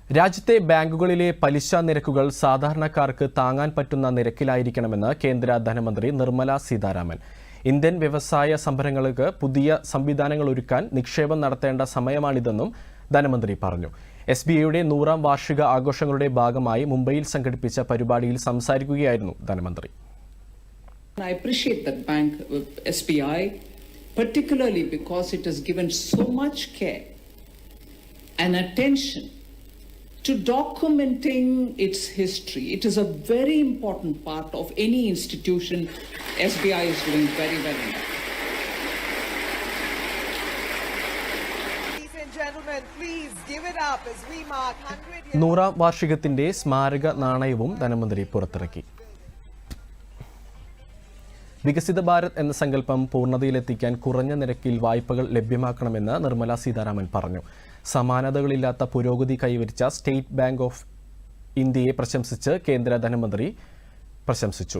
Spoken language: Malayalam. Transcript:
രാജ്യത്തെ ബാങ്കുകളിലെ പലിശ നിരക്കുകൾ സാധാരണക്കാർക്ക് താങ്ങാൻ പറ്റുന്ന നിരക്കിലായിരിക്കണമെന്ന് കേന്ദ്ര ധനമന്ത്രി നിർമ്മല സീതാരാമൻ. ഇന്ത്യൻ വ്യവസായ സംരംഭങ്ങൾക്ക് പുതിയ സംവിധാനങ്ങൾ ഒരുക്കാൻ നിക്ഷേപം നടത്തേണ്ട സമയമാണിതെന്നും ധനമന്ത്രി പറഞ്ഞു. SBIയുടെ 100ാം വാർഷിക ആഘോഷങ്ങളുടെ ഭാഗമായി മുംബൈയിൽ സംഘടിപ്പിച്ച പരിപാടിയിൽ സംസാരിക്കുകയായിരുന്നു ധനമന്ത്രി. I appreciate that bank, SBI, particularly because it has given so much care and attention to documenting its history. It is a very important part of any institution. SBI is doing very well in that. Ladies and gentlemen, please give it up as we mark 100 years. 100ാം വാർഷികത്തിന്റെ സ്മാരക നാണയവും ധനമന്ത്രി പുറത്തിറക്കി. വികസിത ഭാരത് എന്ന സങ്കല്പം പൂർണ്ണതയിലെത്തിക്കാൻ കുറഞ്ഞ നിരക്കിൽ വായ്പകൾ ലഭ്യമാക്കണമെന്ന് നിർമ്മല സീതാരാമൻ പറഞ്ഞു. സമാനതകളില്ലാത്ത പുരോഗതി കൈവരിച്ച സ്റ്റേറ്റ് ബാങ്ക് ഓഫ് ഇന്ത്യയെ പ്രശംസിച്ച് കേന്ദ്ര ധനമന്ത്രി പ്രശംസിച്ചു.